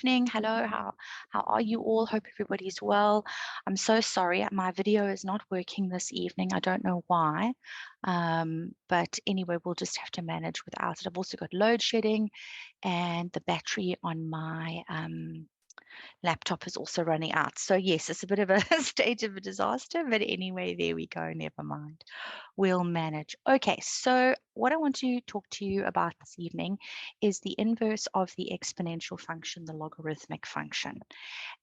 evening. Hello, how are you all? Hope everybody's well. I'm so sorry, my video is not working this evening. I don't know why, but anyway, we'll just have to manage without it. I've also got load shedding, and the battery on my laptop is also running out. So yes, it's a bit of a stage of a disaster, but anyway, there we go. Never mind. We'll manage. Okay, so what I want to talk to you about this evening is the inverse of the exponential function, the logarithmic function.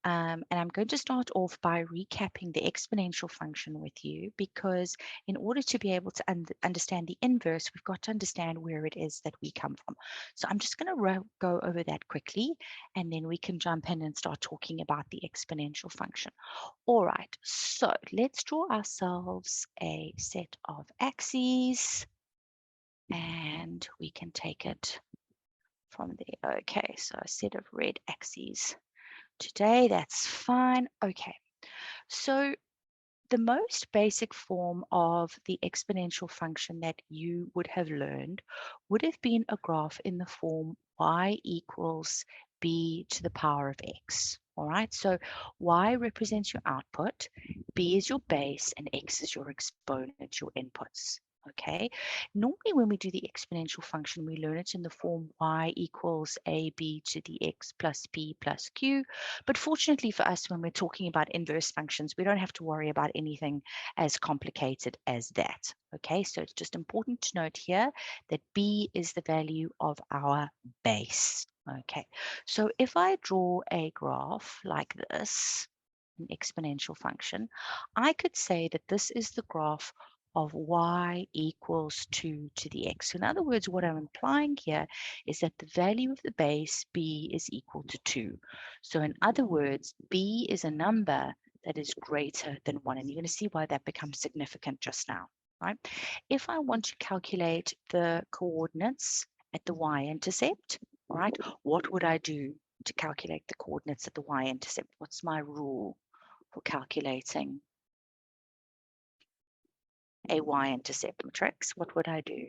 And I'm going to start off by recapping the exponential function with you, because in order to be able to understand the inverse, we've got to understand where it is that we come from. So I'm just going to go over that quickly, and then we can jump in and start talking about the exponential function. All right, so let's draw ourselves a set of axes, and we can take it from there. Okay, so a set of red axes today, that's fine. Okay, so the most basic form of the exponential function that you would have learned would have been a graph in the form y equals b to the power of x. All right, so y represents your output, b is your base, and x is your exponent, your inputs. Okay, normally when we do the exponential function, we learn it in the form y equals ab to the x plus p plus q. But fortunately for us, when we're talking about inverse functions, we don't have to worry about anything as complicated as that. Okay, so it's just important to note here that b is the value of our base. Okay, so if I draw a graph like this, an exponential function, I could say that this is the graph of y equals 2 to the x. So in other words, what I'm implying here is that the value of the base b is equal to 2. So in other words, b is a number that is greater than 1. And you're going to see why that becomes significant just now, right? If I want to calculate the coordinates at the y-intercept, all right, what would I do to calculate the coordinates at the y-intercept? What's my rule for calculating a y-intercept matrix? What would I do?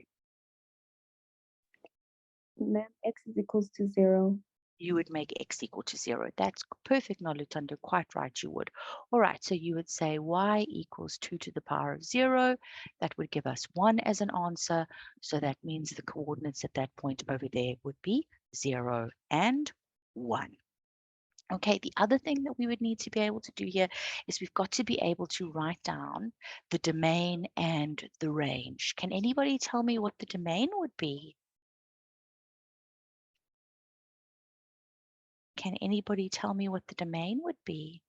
Then x is equals to 0. You would make x equal to 0. That's perfect, Nolutando. Quite right, you would. All right, so you would say y equals 2 to the power of 0. That would give us 1 as an answer. So that means the coordinates at that point over there would be 0 and 1. Okay, the other thing that we would need to be able to do here is we've got to be able to write down the domain and the range. Can anybody tell me what the domain would be? Can anybody tell me what the domain would be?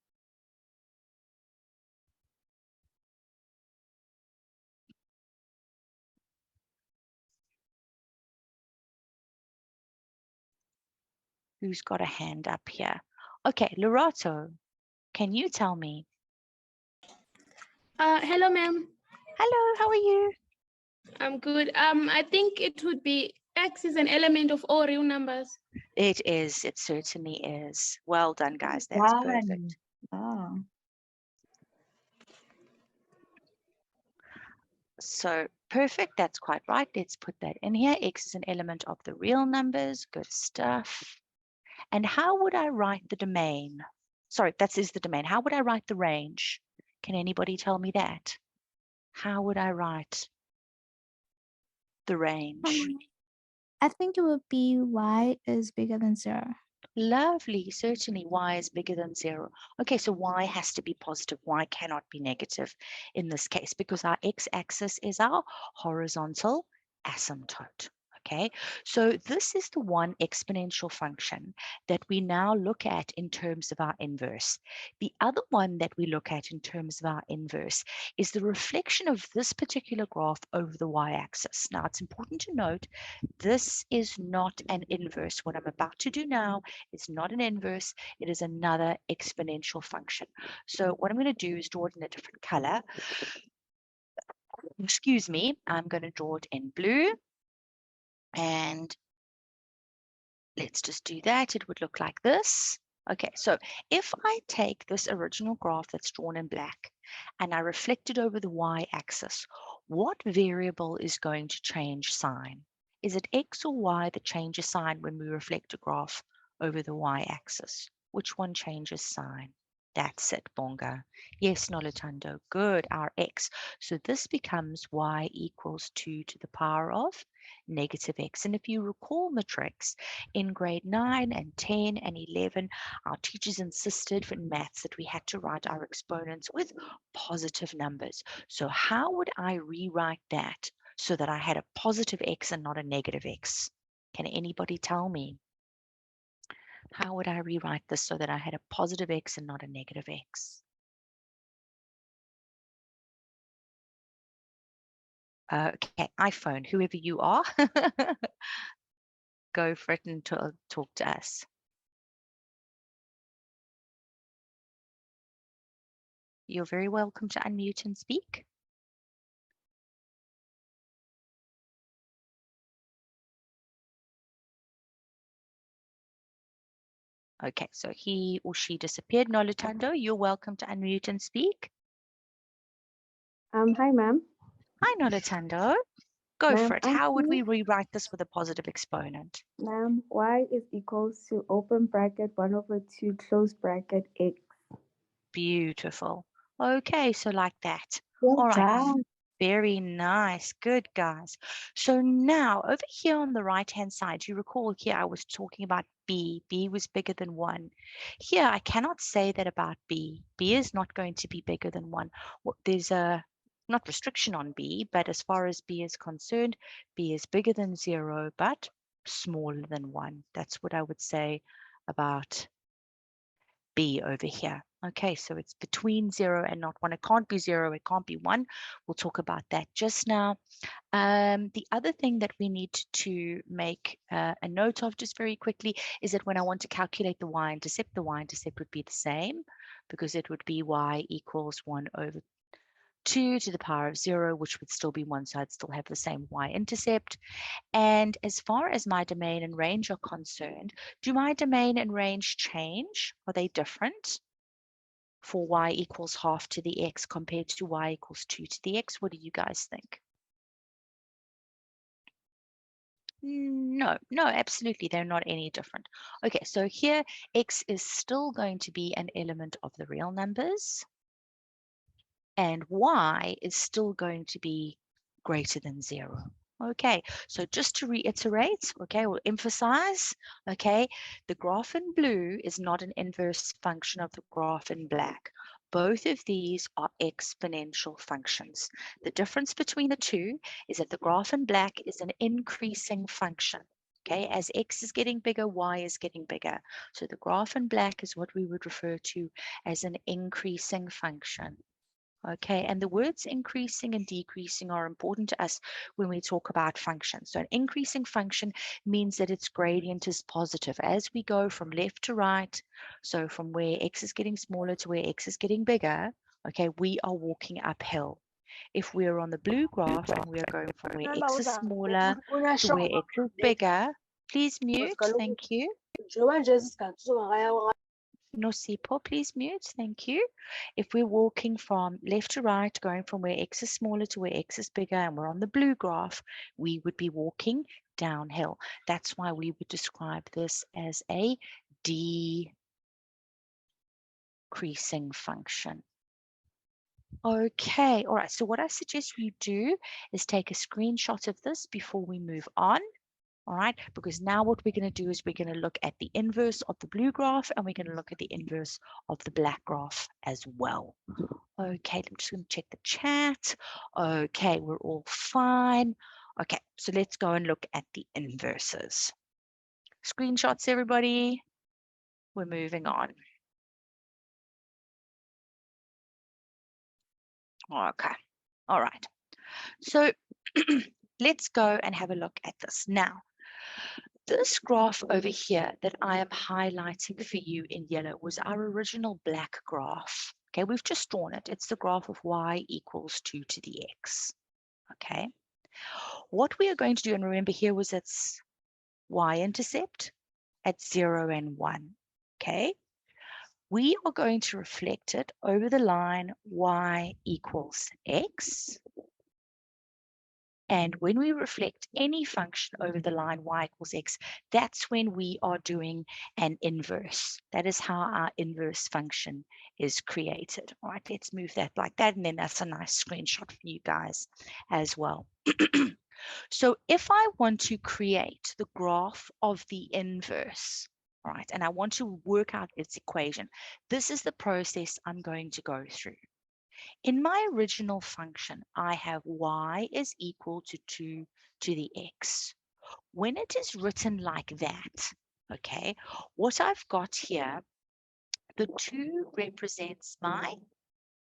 Who's got a hand up here? Okay, Lorato, can you tell me? Hello, ma'am. Hello, how are you? I'm good. I think it would be x is an element of all real numbers. It is. It certainly is. Well done, guys. That's perfect. Oh. So perfect. That's quite right. Let's put that in here. X is an element of the real numbers. Good stuff. And how would I write the domain? Sorry, that is the domain. How would I write the range? Can anybody tell me that? How would I write the range? I think it would be y is bigger than 0. Lovely. Certainly y is bigger than 0. Okay, so y has to be positive. Y cannot be negative in this case because our x-axis is our horizontal asymptote. Okay, so this is the one exponential function that we now look at in terms of our inverse. The other one that we look at in terms of our inverse is the reflection of this particular graph over the y-axis. Now, it's important to note this is not an inverse. What I'm about to do now is not an inverse. It is another exponential function. So what I'm going to do is draw it in a different color. Excuse me, I'm going to draw it in blue. And let's just do that. It would look like this. Okay, so if I take this original graph that's drawn in black and I reflect it over the y-axis, what variable is going to change sign? Is it x or y that changes sign when we reflect a graph over the y-axis. Which one changes sign? That's it, Bonga. Yes, Nolitando. Good, our x. So this becomes y equals 2 to the power of negative x. And if you recall matrix, in grade 9 and 10 and 11, our teachers insisted in maths that we had to write our exponents with positive numbers. So how would I rewrite that so that I had a positive x and not a negative x? Can anybody tell me? How would I rewrite this so that I had a positive x and not a negative x? Okay, iPhone, whoever you are, go for it and talk to us. You're very welcome to unmute and speak. Okay, so he or she disappeared. Nolitando, you're welcome to unmute and speak. Hi, ma'am. Hi, Nolitando. Go Ma'am, for it. How would we rewrite this with a positive exponent? Ma'am, y is equals to open bracket 1/2 close bracket x. Beautiful. Okay, so like that. Well All right. done. Very nice. Good, guys. So now over here on the right-hand side, you recall here I was talking about B. B was bigger than 1. Here, I cannot say that about B. B is not going to be bigger than 1. There's a not restriction on B, but as far as B is concerned, B is bigger than 0, but smaller than 1. That's what I would say about B over here. Okay, so it's between 0 and not 1. It can't be 0, it can't be 1. We'll talk about that just now. The other thing that we need to make a note of just very quickly is that when I want to calculate the y-intercept would be the same because it would be y equals 1 over 2 to the power of 0, which would still be 1, so I'd still have the same y-intercept. And as far as my domain and range are concerned, do my domain and range change? Are they different for y equals half to the x compared to y equals 2 to the x? What do you guys think? No, absolutely. They're not any different. Okay, so here x is still going to be an element of the real numbers. And y is still going to be greater than 0. Okay, so just to reiterate, okay, we'll emphasize, okay, the graph in blue is not an inverse function of the graph in black. Both of these are exponential functions. The difference between the two is that the graph in black is an increasing function. Okay, as x is getting bigger, y is getting bigger. So the graph in black is what we would refer to as an increasing function. Okay, and the words increasing and decreasing are important to us when we talk about functions. So an increasing function means that its gradient is positive as we go from left to right. So from where x is getting smaller to where x is getting bigger, okay, we are walking uphill. If we're on the blue graph and we're going from where x is smaller to where x is bigger, please mute, thank you. Nosipo, please mute. Thank you. If we're walking from left to right, going from where x is smaller to where x is bigger, and we're on the blue graph, we would be walking downhill. That's why we would describe this as a decreasing function. Okay, all right. So what I suggest you do is take a screenshot of this before we move on. All right, because now what we're going to do is we're going to look at the inverse of the blue graph and we're going to look at the inverse of the black graph as well. Okay, I'm just going to check the chat. Okay, we're all fine. Okay, so let's go and look at the inverses. Screenshots, everybody. We're moving on. Okay, all right. So let's go and have a look at this now. This graph over here that I am highlighting for you in yellow was our original black graph. Okay, we've just drawn it. It's the graph of y equals 2 to the x. Okay, what we are going to do, and remember here was its y-intercept at 0 and 1. Okay, we are going to reflect it over the line y equals x. And when we reflect any function over the line y equals x, that's when we are doing an inverse. That is how our inverse function is created. All right, let's move that like that. And then that's a nice screenshot for you guys as well. So if I want to create the graph of the inverse, all right, and I want to work out its equation, this is the process I'm going to go through. In my original function, I have y is equal to 2 to the x. When it is written like that, okay, what I've got here, the 2 represents my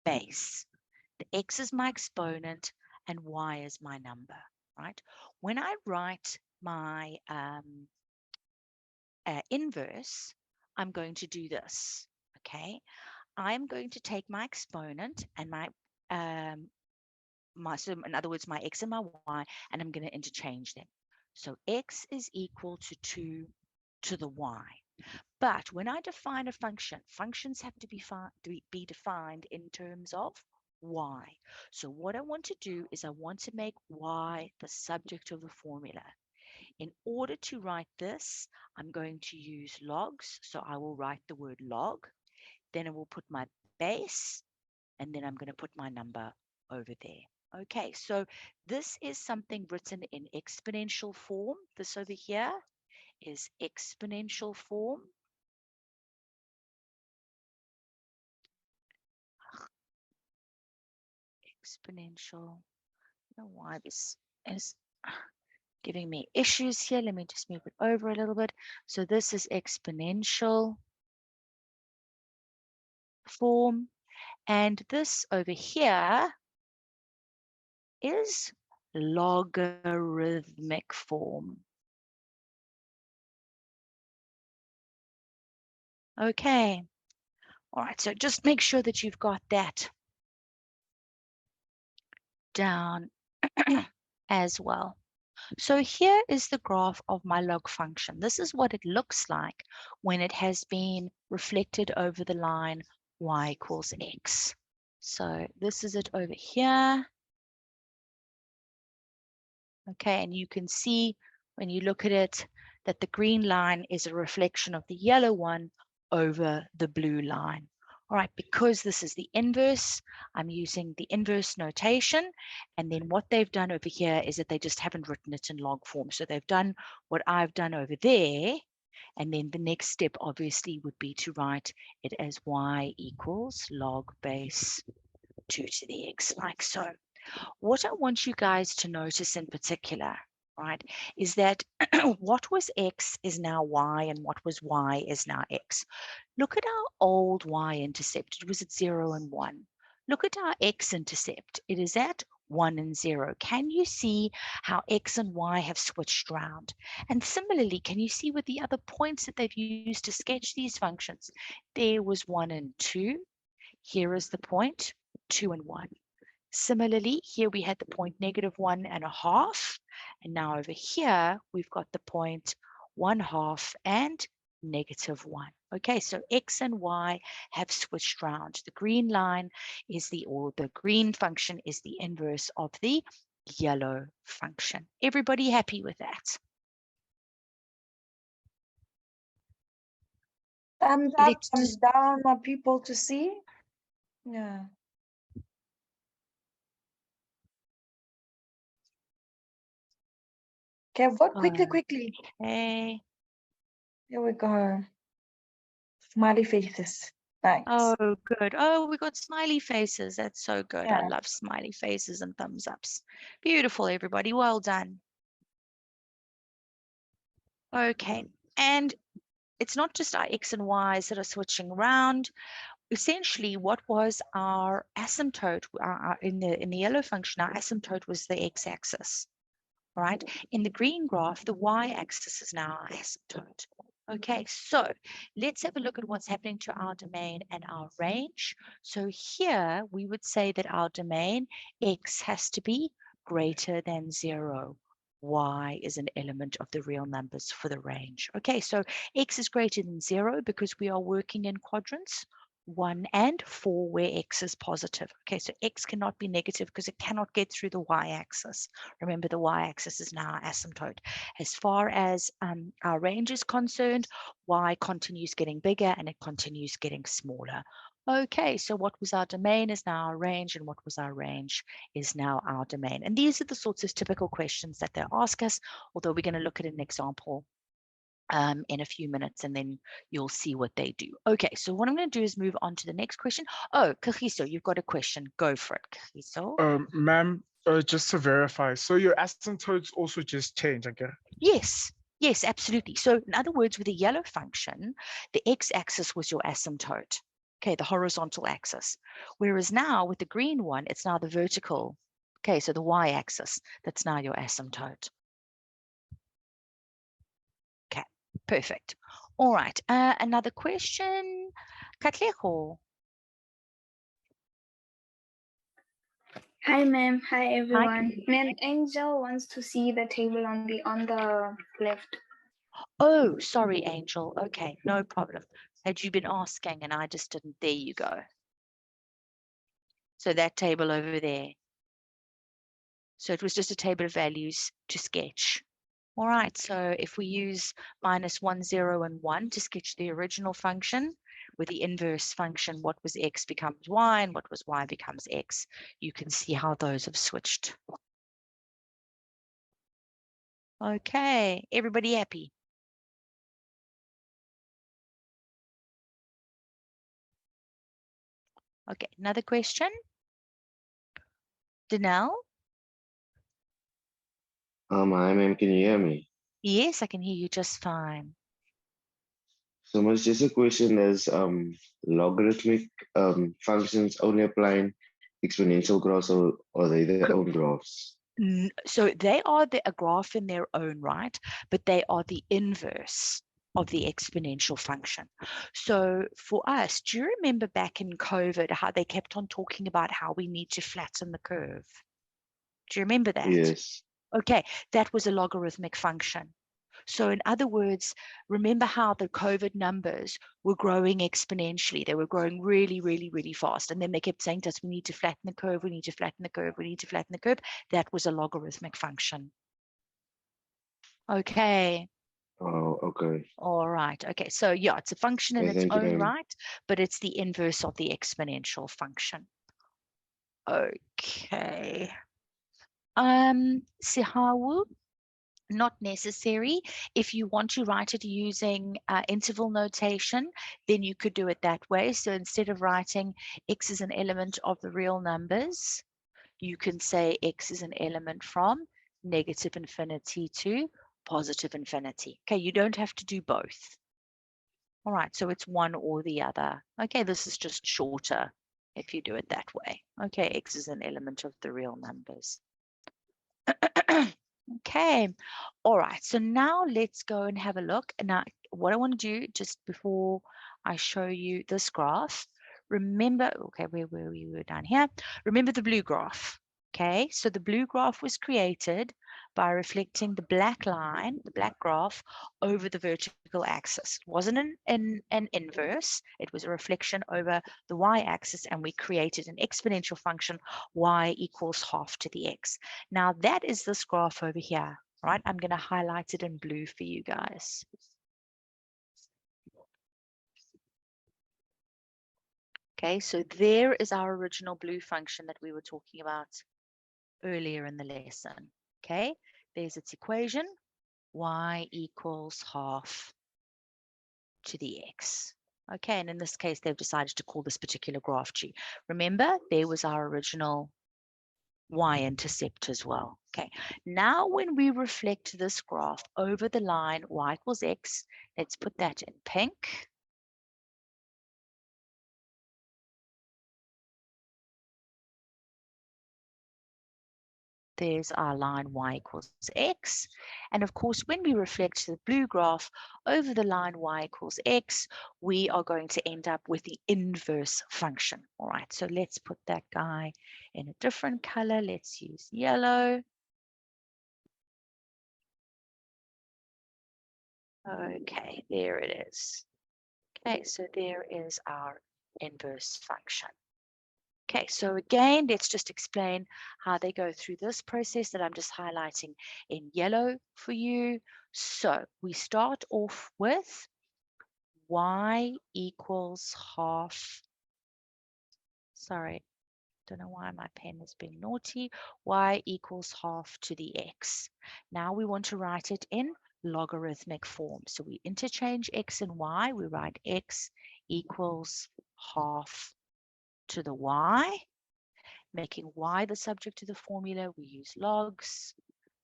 base. The x is my exponent and y is my number, right? When I write my inverse, I'm going to do this, okay? I'm going to take my exponent and so in other words, my x and my y, and I'm going to interchange them. So x is equal to 2 to the y. But when I define a function, functions have to be defined in terms of y. So what I want to do is I want to make y the subject of the formula. In order to write this, I'm going to use logs. So I will write the word log. Then I will put my base, and then I'm going to put my number over there. Okay, so this is something written in exponential form. This over here is exponential form. Exponential. I don't know why this is giving me issues here. Let me just move it over a little bit. So this is exponential form. And this over here is logarithmic form. Okay. All right. So just make sure that you've got that down as well. So here is the graph of my log function. This is what it looks like when it has been reflected over the line y equals x. So this is it over here. Okay, and you can see when you look at it that the green line is a reflection of the yellow one over the blue line. All right, because this is the inverse, I'm using the inverse notation. And then what they've done over here is that they just haven't written it in log form. So they've done what I've done over there. And then the next step obviously would be to write it as y equals log base 2 to the x, like so. What I want you guys to notice in particular, right, is that what was x is now y and what was y is now x. Look at our old y-intercept. It was at 0 and 1. Look at our x-intercept. It is at 1 and 0. Can you see how x and y have switched around? And similarly, can you see with the other points that they've used to sketch these functions? There was 1 and 2. Here is the point, 2 and 1. Similarly, here we had the point -1.5, and now over here we've got the point 1/2 and -1. Okay, so x and y have switched round. The green line is the green function is the inverse of the yellow function. Everybody happy with that? Thumbs up, thumbs down, more people to see. Yeah. Okay, vote quickly. Okay. Here we go. Smiley faces. Nice. Oh, good. Oh, we got smiley faces. That's so good. I Yeah. love smiley faces and thumbs ups. Beautiful, everybody. Well done. Okay. And it's not just our x and y's that are switching around. Essentially, what was our asymptote in the yellow function? Our asymptote was the x-axis, right? In the green graph, the y-axis is now our asymptote. Okay, so let's have a look at what's happening to our domain and our range. So here we would say that our domain x has to be greater than 0. Y is an element of the real numbers for the range. Okay, so x is greater than 0 because we are working in quadrants. 1 and 4 where x is positive. Okay, so x cannot be negative because it cannot get through the y-axis. Remember, the y-axis is now our asymptote. As far as our range is concerned, y continues getting bigger and it continues getting smaller. Okay, so what was our domain is now our range, and what was our range is now our domain. And these are the sorts of typical questions that they ask us, although we're going to look at an example in a few minutes, and then you'll see what they do. Okay, so what I'm going to do is move on to the next question. Oh, Kagiso, you've got a question. Go for it, Kagiso. Ma'am, just to verify, so your asymptotes also just change, I guess? Yes, yes, absolutely. So in other words, with the yellow function, the x-axis was your asymptote, okay, the horizontal axis. Whereas now with the green one, it's now the vertical, okay, so the y-axis, that's now your asymptote. Okay, perfect. All right, another question, Katlego. Hi, ma'am. Hi, Hi, everyone. Ma'am, Angel wants to see the table on the left. oh, sorry, Angel. Okay, no problem. Had you been asking and I just didn't, there you go. So that table over there. So it was just a table of values to sketch. All right, so if we use -1, 0, and 1 to sketch the original function, with the inverse function, what was x becomes y, and what was y becomes x. You can see how those have switched. Okay, everybody happy? Okay, another question? Danelle? Hi, ma'am, can you hear me? Yes, I can hear you just fine. So it's just a question, as logarithmic functions only applying exponential graphs, or are they their own graphs? So they are a graph in their own right, but they are the inverse of the exponential function. So for us, do you remember back in COVID how they kept on talking about how we need to flatten the curve? Do you remember that? Yes. Okay, that was a logarithmic function. So in other words, remember how the COVID numbers were growing exponentially. They were growing really, really, really fast. And then they kept saying to us, we need to flatten the curve, we need to flatten the curve, we need to flatten the curve. That was a logarithmic function. Okay. Oh, okay. All right. Okay. So yeah, it's a function in Okay, its thank you, own ma'am. right, but it's the inverse of the exponential function. Okay. Sihawu, not necessary. If you want to write it using interval notation, then you could do it that way. So instead of writing x is an element of the real numbers, you can say x is an element from negative infinity to positive infinity. Okay, you don't have to do both. All right, so it's one or the other. Okay, this is just shorter if you do it that way. Okay, x is an element of the real numbers. Okay, all right, so now let's go and have a look. Now, what I want to do just before I show you this graph, remember, okay, where were we? We were down here. Remember the blue graph, okay? So the blue graph was created by reflecting the black line, the black graph, over the vertical axis. It wasn't an inverse, it was a reflection over the y-axis, and we created an exponential function, y equals half to the x. Now that is this graph over here, right? I'm going to highlight it in blue for you guys. Okay, so there is our original blue function that we were talking about earlier in the lesson. Okay, there's its equation, y equals half to the x. Okay, and in this case, they've decided to call this particular graph G. Remember, there was our original y-intercept as well. Okay, now when we reflect this graph over the line y equals x, let's put that in pink. There's our line y equals x. And of course, when we reflect the blue graph over the line y equals x, we are going to end up with the inverse function. All right, so let's put that guy in a different color. Let's use yellow. Okay, there it is. Okay, so there is our inverse function. Okay, so again, let's just explain how they go through this process that I'm just highlighting in yellow for you. So we start off with y equals half. Sorry, don't know why my pen is being naughty. Y equals half to the x. Now we want to write it in logarithmic form. So we interchange x and y. We write x equals half to the y. Making y the subject to the formula, we use logs.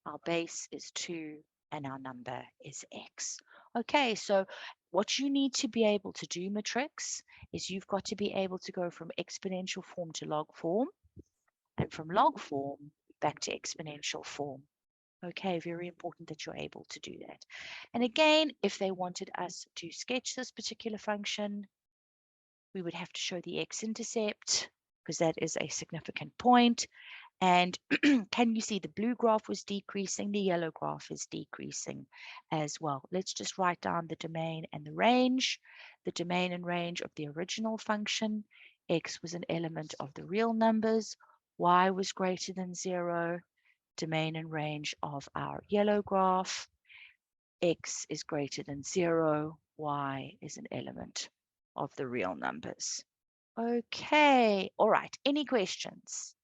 Our base is 2 and our number is x. Okay, so what you need to be able to do, matrix, is you've got to be able to go from exponential form to log form, and from log form back to exponential form. Okay, very important that you're able to do that. And again, if they wanted us to sketch this particular function, we would have to show the x-intercept, because that is a significant point. And can you see the blue graph was decreasing, the yellow graph is decreasing as well. Let's just write down the domain and the range. The domain and range of the original function, x was an element of the real numbers, y was greater than 0. Domain and range of our yellow graph, x is greater than 0, y is an element of the real numbers. Okay, all right, any questions?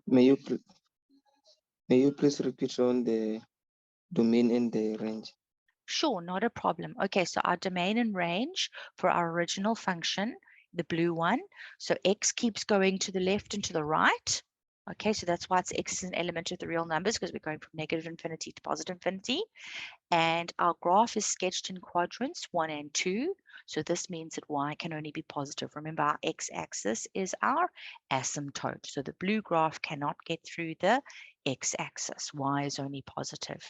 May you please repeat on the domain and the range? Sure, not a problem. Okay, so our domain and range for our original function, the blue one. So x keeps going to the left and to the right. Okay, so that's why it's x is an element of the real numbers, because we're going from negative infinity to positive infinity. And our graph is sketched in quadrants 1 and 2. So this means that y can only be positive. Remember, our x-axis is our asymptote. So the blue graph cannot get through the x-axis. Y is only positive.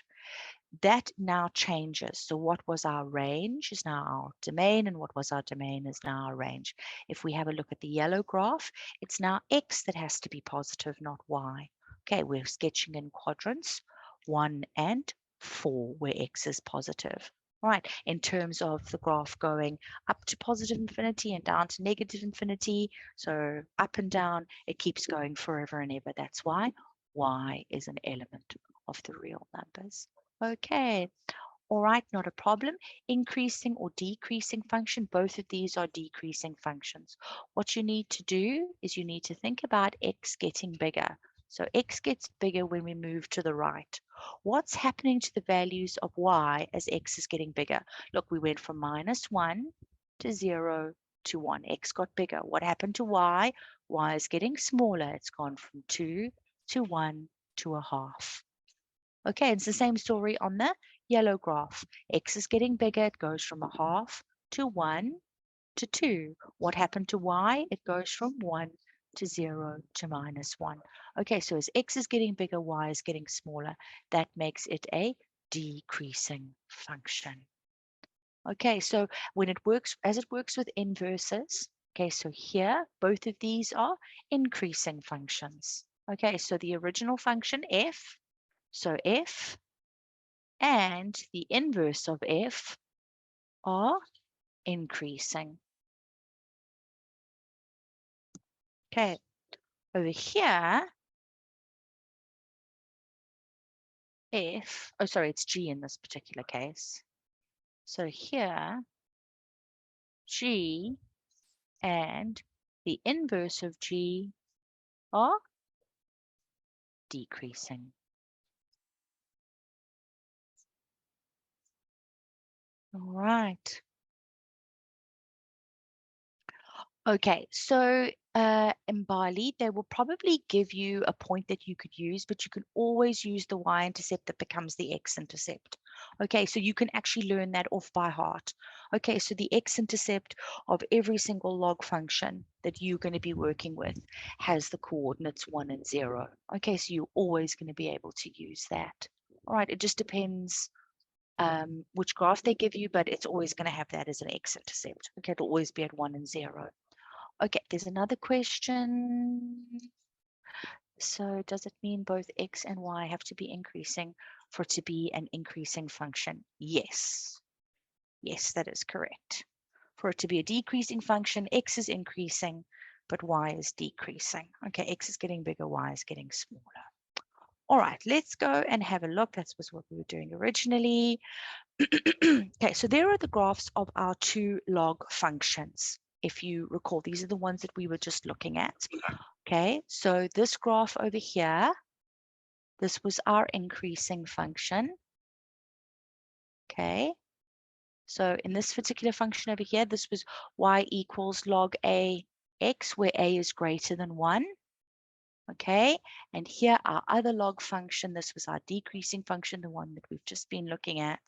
That now changes. So what was our range is now our domain, and what was our domain is now our range. If we have a look at the yellow graph, it's now x that has to be positive, not y. Okay, we're sketching in quadrants 1 and 4, where x is positive. All right, in terms of the graph going up to positive infinity and down to negative infinity, so up and down, it keeps going forever and ever. That's why y is an element of the real numbers. Okay, all right, not a problem. Increasing or decreasing function, both of these are decreasing functions. What you need to do is you need to think about x getting bigger. So x gets bigger when we move to the right. What's happening to the values of y as x is getting bigger? Look, we went from -1 to 0 to 1. X got bigger. What happened to y? Y is getting smaller. It's gone from 2 to 1 to a half. Okay, it's the same story on the yellow graph. X is getting bigger. It goes from a half to 1 to 2. What happened to y? It goes from 1 to 0 to -1. Okay, so as x is getting bigger, y is getting smaller. That makes it a decreasing function. Okay, so when it works, as it works with inverses, okay, so here, both of these are increasing functions. Okay, so the original function f, so f and the inverse of f are increasing. Okay, over here, f, oh, sorry, it's g in this particular case. So here, g and the inverse of g are decreasing. All right. Okay, so in Bali, they will probably give you a point that you could use, but you can always use the y-intercept that becomes the x-intercept. Okay, so you can actually learn that off by heart. Okay, so the x-intercept of every single log function that you're going to be working with has the coordinates 1 and 0. Okay, so you're always going to be able to use that. All right, it just depends which graph they give you, but it's always going to have that as an x-intercept. Okay, it'll always be at 1 and 0. Okay, there's another question. So does it mean both x and y have to be increasing for it to be an increasing function? Yes. Yes, that is correct. For it to be a decreasing function, x is increasing, but y is decreasing. Okay, x is getting bigger, y is getting smaller. All right, let's go and have a look. That was what we were doing originally. Okay, so there are the graphs of our two log functions. If you recall, these are the ones that we were just looking at. Okay, so this graph over here, this was our increasing function. Okay, so in this particular function over here, this was y equals log a x, where a is greater than 1. Okay, and here our other log function, this was our decreasing function, the one that we've just been looking at.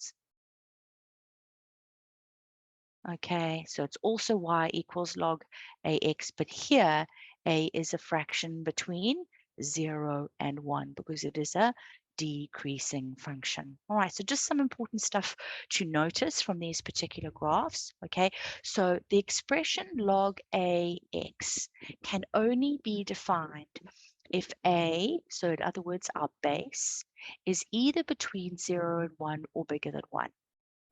Okay, so it's also y equals log ax, but here a is a fraction between 0 and 1 because it is a decreasing function. All right, so just some important stuff to notice from these particular graphs. Okay, so the expression log ax can only be defined if a, so in other words, our base, is either between 0 and 1 or bigger than 1.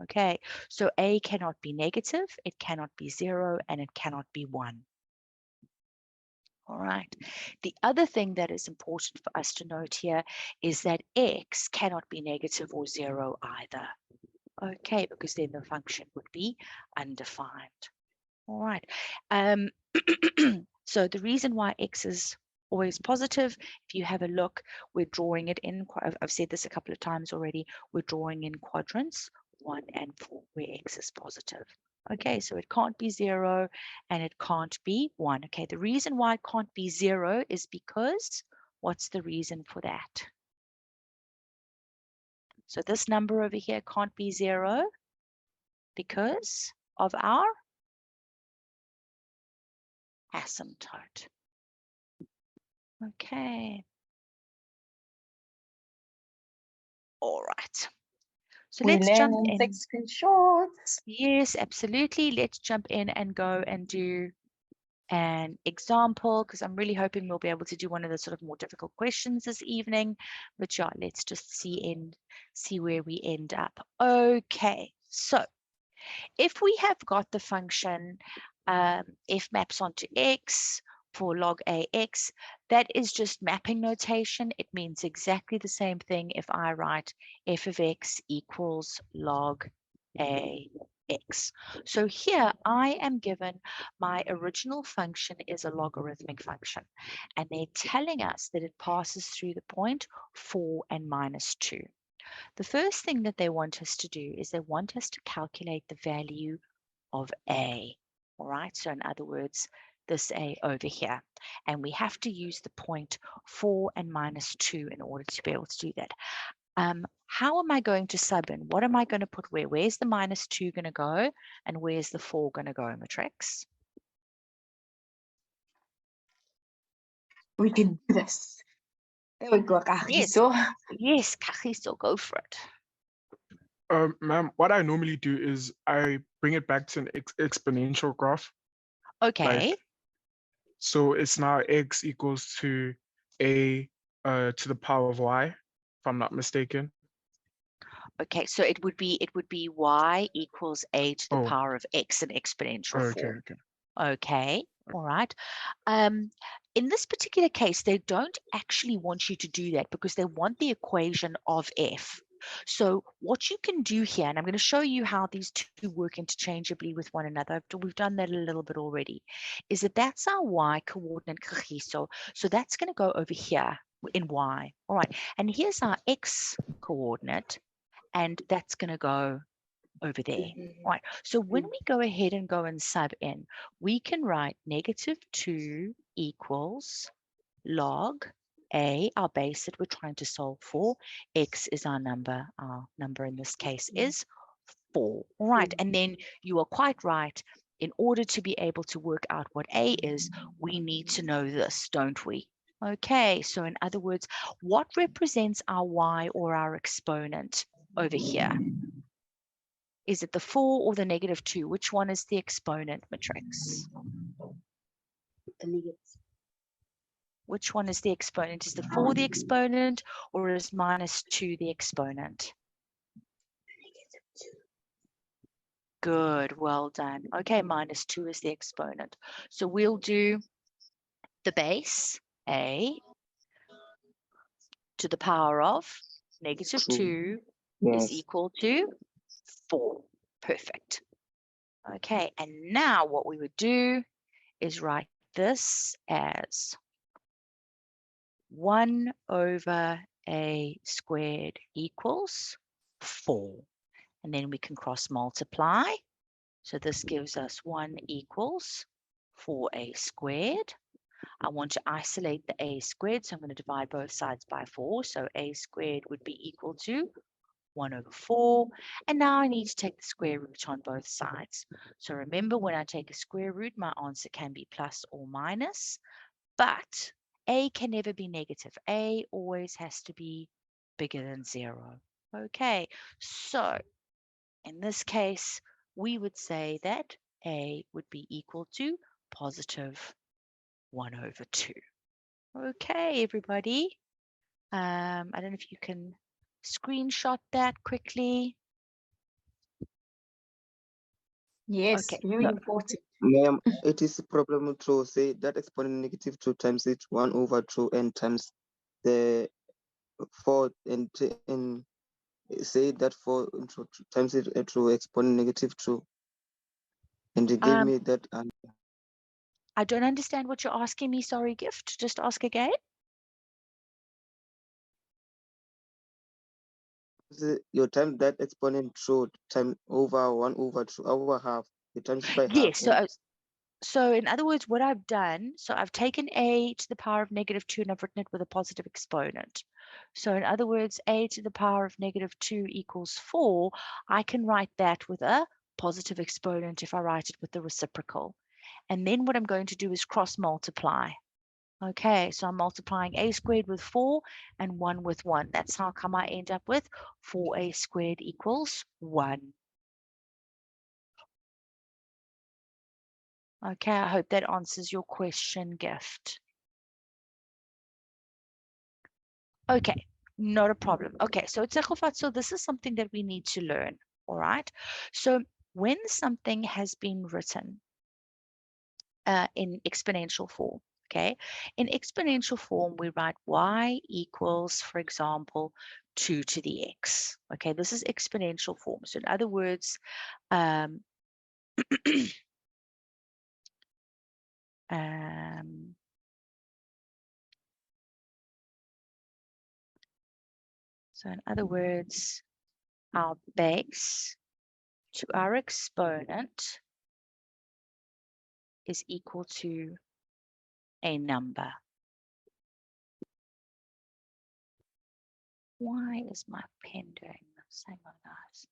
Okay, so a cannot be negative, it cannot be 0, and it cannot be 1. All right. The other thing that is important for us to note here is that x cannot be negative or 0 either. Okay, because then the function would be undefined. All right. So the reason why x is always positive, if you have a look, we're drawing it in, I've said this a couple of times already, we're drawing in quadrants 1 and 4 where x is positive. Okay, so it can't be 0 and it can't be 1. Okay, the reason why it can't be 0 is because, what's the reason for that? So this number over here can't be 0 because of our asymptote. Okay. All right. So We let's learn jump and in. take screenshots. Yes, absolutely. Let's jump in and go and do an example, because I'm really hoping we'll be able to do one of the sort of more difficult questions this evening. But yeah, let's just see where we end up. Okay, so if we have got the function f maps onto x for log ax, that is just mapping notation. It means exactly the same thing if I write f of x equals log ax. So here I am given my original function is a logarithmic function, and they're telling us that it passes through the point 4 and minus 2. The first thing that they want us to do is they want us to calculate the value of a. All right, so in other words, this a over here. And we have to use the point 4 and minus 2 in order to be able to do that. How am I going to sub in? What am I going to put where? Where's the minus 2 going to go? And where's the 4 going to go, Matrix? We can do this. There we go, Yes, Kagiso. yes, Kagiso, go for it. Ma'am, what I normally do is I bring it back to an exponential graph. Okay. So it's now x equals to a to the power of y, if I'm not mistaken. Okay, so it would be y equals a to the Oh. power of x in exponential Okay, form. okay. Okay, all right. In this particular case, they don't actually want you to do that because they want the equation of f. So what you can do here, and I'm going to show you how these two work interchangeably with one another. We've done that a little bit already, is that's our y coordinate, Kagiso. So that's going to go over here in y. All right, and here's our x coordinate, and that's going to go over there. All right, so when we go ahead and go and sub in, we can write -2 equals log a, our base that we're trying to solve for. X is our number in this case is 4. All right, and then you are quite right. In order to be able to work out what a is, we need to know this, don't we? Okay, so in other words, what represents our y or our exponent over here? Is it the 4 or the -2? Which one is the exponent, Matrix? The negative. Which one is the exponent? Is the 4 the exponent or is -2 the exponent? Good, well done. Okay, -2 is the exponent. So we'll do the base, a, to the power of -2 is Yes. equal to 4. Perfect. Okay, and now what we would do is write this as 1 over a squared equals 4. And then we can cross multiply. So this gives us 1 equals 4a squared. I want to isolate the a squared, so I'm going to divide both sides by 4. So a squared would be equal to 1 over 4. And now I need to take the square root on both sides. So remember, when I take a square root, my answer can be plus or minus, but a can never be negative. A always has to be bigger than 0. Okay, so in this case, we would say that a would be equal to positive 1 over 2. Okay, everybody. I don't know if you can screenshot that quickly. Yes, Okay. very important. Ma'am, it is a problem to say that exponent -2 times it 1 over 2 and times the 4 and say that 4 times it to exponent -2. And they gave me that I don't understand what you're asking me. Sorry, Gift. Just ask again. your time that exponent showed time over 1 over 2 over half. You times it by half. Yes. So in other words, what I've done, so I've taken a to the power of -2 and I've written it with a positive exponent. So in other words, a to the power of -2 equals 4. I can write that with a positive exponent if I write it with the reciprocal. And then what I'm going to do is cross multiply. Okay, so I'm multiplying a squared with 4 and 1 with 1. That's how come I end up with 4a squared equals 1. Okay, I hope that answers your question, Gift. Okay, not a problem. Okay, so this is something that we need to learn, all right? So when something has been written in exponential form, okay? In exponential form, we write y equals, for example, 2 to the x. Okay, this is exponential form. So in other words, so in other words, our base to our exponent is equal to a number. Why is my pen doing this? Hang on, guys.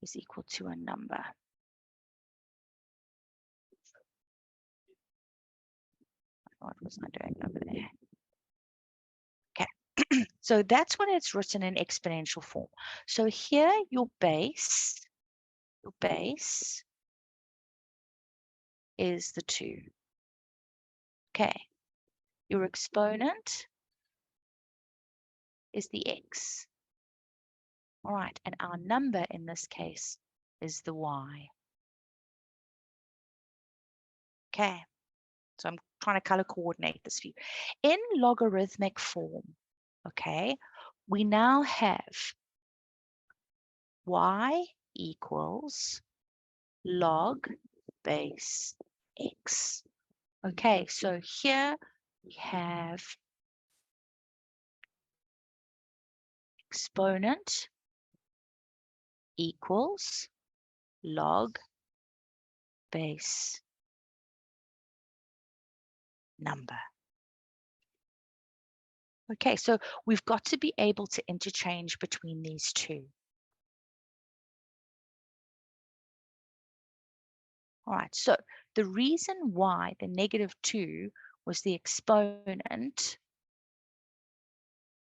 Is equal to a number. What was I doing over there? Okay, so that's when it's written in exponential form. So here your base is the 2. Okay, your exponent is the x. All right, and our number in this case is the y. Okay, so I'm trying to color coordinate this for you. In logarithmic form, okay, we now have y equals log base x. Okay, so here we have exponent equals log base number. Okay, so we've got to be able to interchange between these two. All right, so the reason why the -2 was the exponent,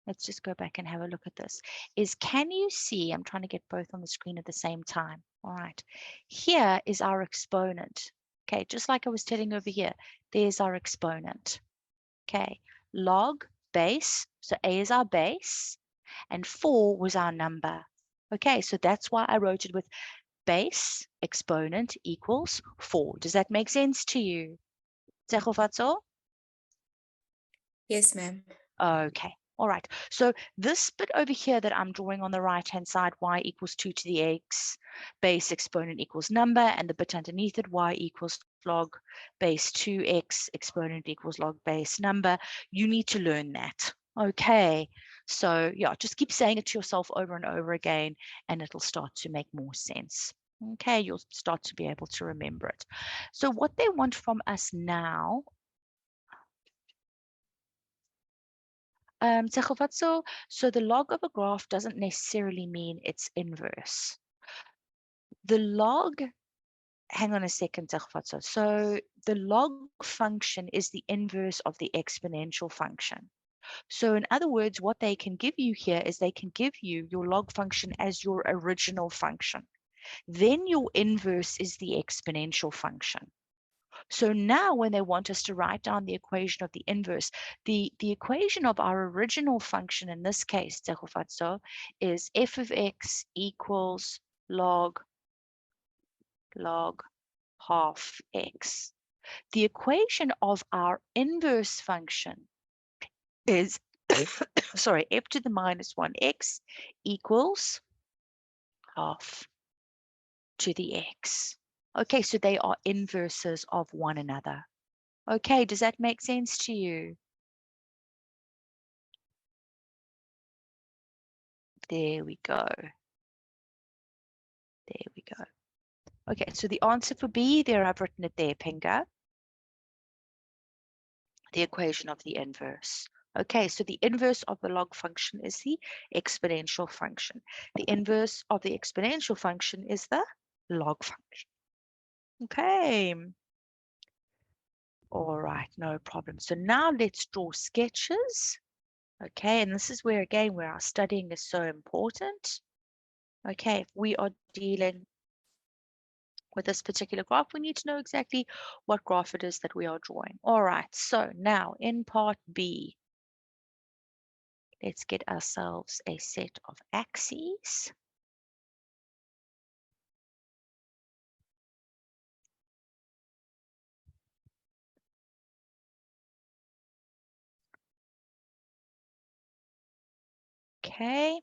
let's just go back and have a look at this, is can you see, I'm trying to get both on the screen at the same time. All right, here is our exponent. Okay, just like I was telling over here, there's our exponent. Okay, log base, so a is our base, and 4 was our number. Okay, so that's why I wrote it with base exponent equals 4. Does that make sense to you? Yes, ma'am. Okay. All right. So this bit over here that I'm drawing on the right-hand side, y equals 2 to the x, base exponent equals number, and the bit underneath it, y equals log base 2x, exponent equals log base number. You need to learn that. Okay. So yeah, just keep saying it to yourself over and over again, and it'll start to make more sense. Okay, you'll start to be able to remember it. So what they want from us now, so the log of a graph doesn't necessarily mean its inverse. The log, hang on a second, so the log function is the inverse of the exponential function. So in other words, what they can give you here is they can give you your log function as your original function. Then your inverse is the exponential function. So now when they want us to write down the equation of the inverse, the equation of our original function in this case, is f of x equals log half x. The equation of our inverse function is, sorry, f to the minus 1x equals half to the x. Okay, so they are inverses of one another. Okay, does that make sense to you? There we go. There we go. Okay, so the answer for B, there I've written it there, Pinga. The equation of the inverse. Okay, so the inverse of the log function is the exponential function. The inverse of the exponential function is the log function. Okay. All right, no problem. So now let's draw sketches. Okay, and this is where, again, where our studying is so important. Okay, if we are dealing with this particular graph, we need to know exactly what graph it is that we are drawing. All right, so now in part B, let's get ourselves a set of axes. Okay,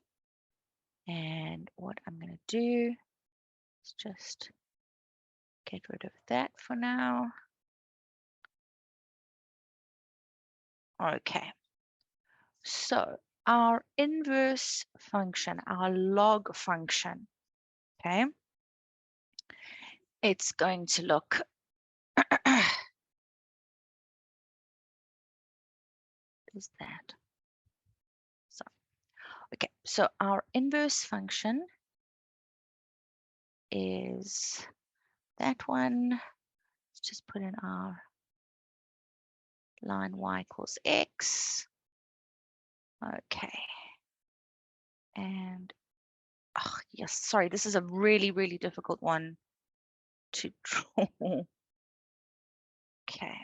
and what I'm going to do is just get rid of that for now. Okay, so our inverse function, our log function, okay, it's going to look is that. So, okay, so our inverse function is that one. Let's just put in our line y equals x. Okay. And, oh, yes, sorry, this is a really, really difficult one to draw. Okay.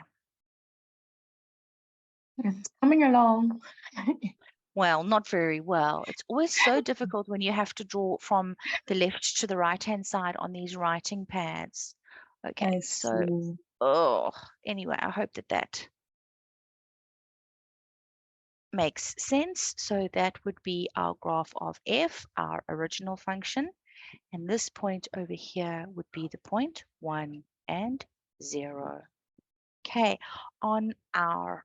It's coming along. Well, not very well. It's always so difficult when you have to draw from the left to the right-hand side on these writing pads. Okay, I so, see. oh, anyway, I hope that that makes sense. So that would be our graph of f, our original function. And this point over here would be the point 1 and 0. Okay, on our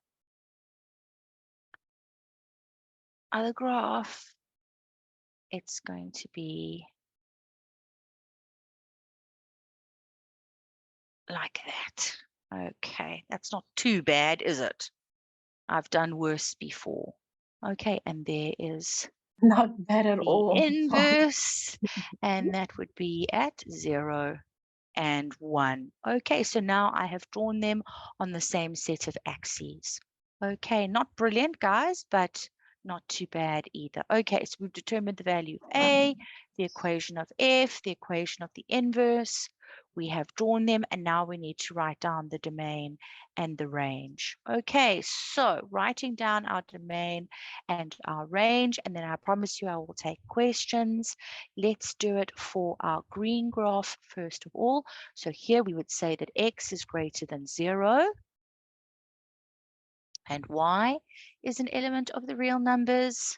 other graph, it's going to be like that. Okay, that's not too bad, is it? I've done worse before. Okay, and there is Not bad at the all. inverse, and that would be at 0 and 1. Okay, so now I have drawn them on the same set of axes. Okay, not brilliant, guys, but not too bad either. Okay, so we've determined the value of A, the equation of F, the equation of the inverse. We have drawn them, and now we need to write down the domain and the range. Okay, so writing down our domain and our range, and then I promise you I will take questions. Let's do it for our green graph first of all. So here we would say that x is greater than 0 and y is an element of the real numbers.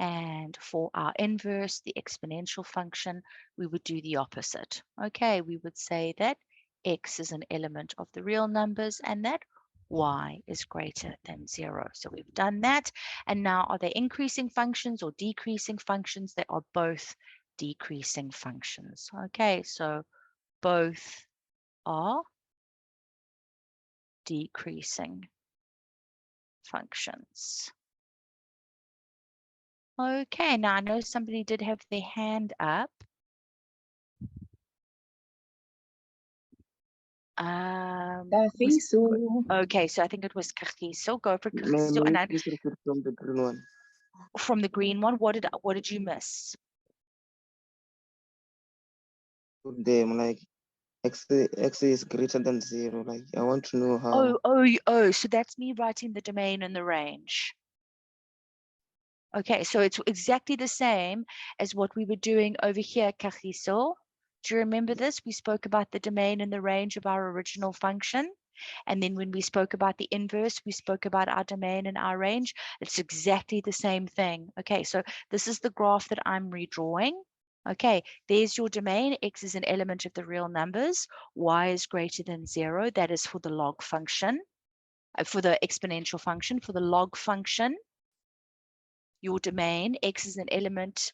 And for our inverse, the exponential function, we would do the opposite. Okay, we would say that x is an element of the real numbers and that y is greater than 0. So we've done that. And now are they increasing functions or decreasing functions? They are both decreasing functions. Okay, so both are decreasing functions. Okay, now I know somebody did have their hand up. Okay, so I think it was Kagiso. Go for Ma'am, Kagiso. may And you please repeat from the green one? from the green one, what did you miss? Them like x is greater than 0. Like I want to know how. Oh, so that's me writing the domain and the range. Okay, so it's exactly the same as what we were doing over here, Kagiso. Do you remember this? We spoke about the domain and the range of our original function. And then when we spoke about the inverse, we spoke about our domain and our range. It's exactly the same thing. Okay, so this is the graph that I'm redrawing. Okay, there's your domain. X is an element of the real numbers. Y is greater than 0. That is for the log function, for the exponential function. For the log function, your domain, X is an element,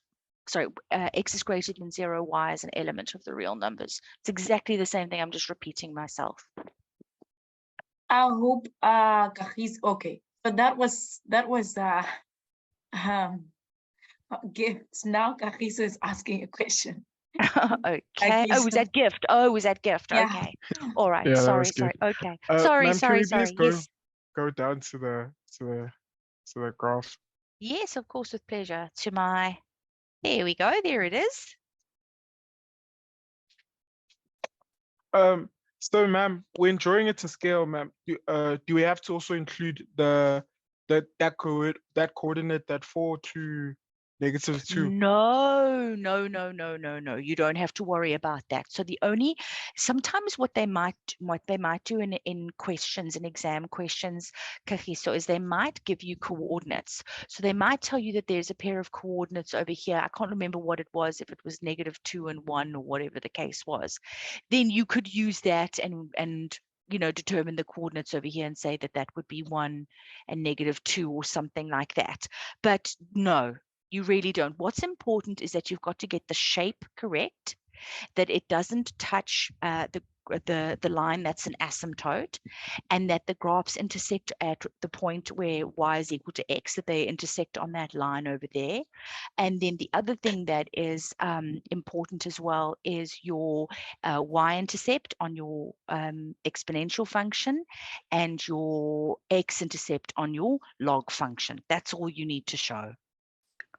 X is greater than 0, Y is an element of the real numbers. It's exactly the same thing. I'm just repeating myself. I hope Kahis okay. But that was gifts. Now Kahis is asking a question. Okay. Oh, was that gift? Oh, was that gift? Yeah. Okay. All right. Yeah, that Sorry. was good. Okay. Ma'am, can we please Yes. go down to the graph? Yes, of course, with pleasure. There we go. There it is. So ma'am, when drawing it to scale, ma'am, do we have to also include that coordinate, that 4 to -2? No. You don't have to worry about that. So sometimes what they might do in questions, in exam questions, Kagiso, is they might give you coordinates. So they might tell you that there's a pair of coordinates over here. I can't remember what it was, if it was -2 and 1 or whatever the case was. Then you could use that and determine the coordinates over here and say that would be 1 and -2 or something like that. But no, you really don't. What's important is that you've got to get the shape correct, that it doesn't touch the line that's an asymptote, and that the graphs intersect at the point where y is equal to x, that they intersect on that line over there. And then the other thing that is important as well is your y-intercept on your exponential function and your x-intercept on your log function. That's all you need to show.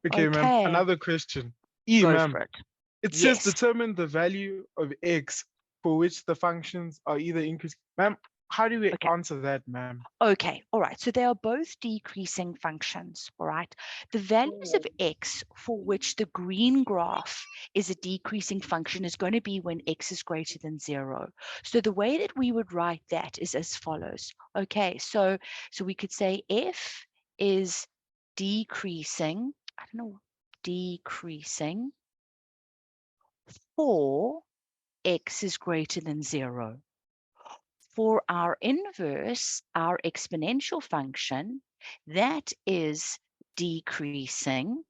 Okay, ma'am. Another question. Go ma'am. for it. It says Yes. determine the value of x for which the functions are either increasing. Ma'am, how do we answer that, ma'am? Okay, all right. So they are both decreasing functions, all right? The values of x for which the green graph is a decreasing function is going to be when x is greater than 0. So the way that we would write that is as follows. Okay, so we could say f is decreasing, decreasing for x is greater than 0. For our inverse, our exponential function, that is decreasing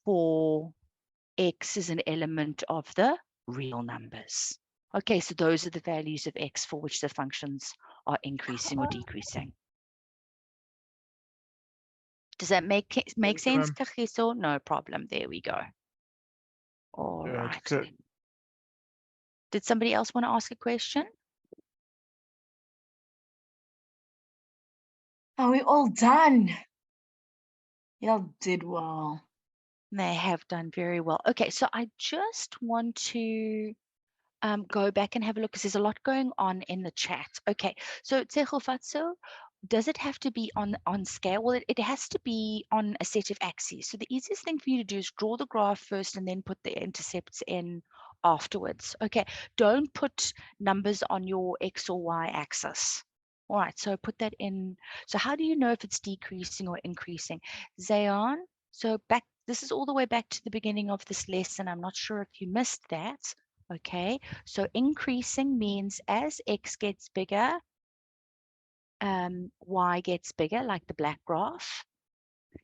for x is an element of the real numbers. Okay, so those are the values of x for which the functions are increasing or decreasing. Does that make sense, Kagiso? No problem. There we go. All right. Okay. Did somebody else want to ask a question? Are we all done? Y'all did well. They have done very well. Okay, so I just want to go back and have a look because there's a lot going on in the chat. Okay, so Tsegofatso, does it have to be on scale? Well, it has to be on a set of axes. So the easiest thing for you to do is draw the graph first and then put the intercepts in afterwards. Okay, don't put numbers on your X or Y axis. All right, so put that in. So how do you know if it's decreasing or increasing? Zayan, so back, this is all the way back to the beginning of this lesson. I'm not sure if you missed that. Okay, so increasing means as X gets bigger, Y gets bigger, like the black graph.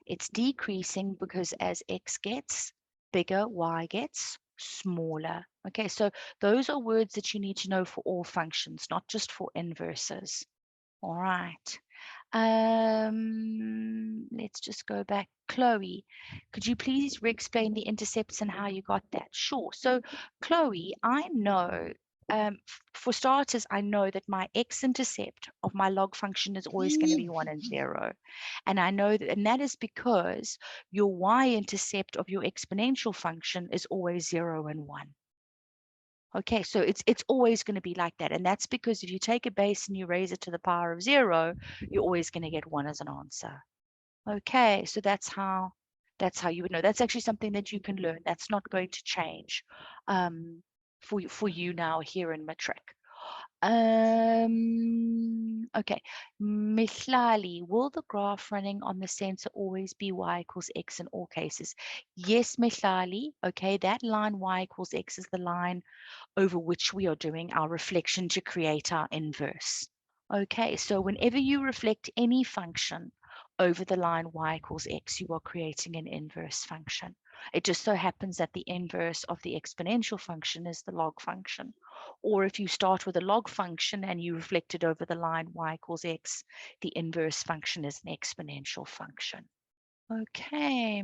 It's decreasing because as X gets bigger, Y gets smaller. Okay, so those are words that you need to know for all functions, not just for inverses. All right. Let's just go back. Chloe, could you please re-explain the intercepts and how you got that? Sure. So Chloe, I know, for starters, I know that my x-intercept of my log function is always going to be 1 and 0. And I know that, and that is because your y-intercept of your exponential function is always 0 and 1. Okay, so it's always going to be like that. And that's because if you take a base and you raise it to the power of 0, you're always going to get 1 as an answer. Okay, so that's how you would know. That's actually something that you can learn. That's not going to change for you now here in matric. Okay, Mihlali, will the graph running on the sensor always be y equals x in all cases? Yes, Mihlali. Okay, that line y equals x is the line over which we are doing our reflection to create our inverse. Okay, so whenever you reflect any function over the line y equals x, you are creating an inverse function. It just so happens that the inverse of the exponential function is the log function. Or if you start with a log function and you reflect it over the line y equals x, the inverse function is an exponential function. Okay.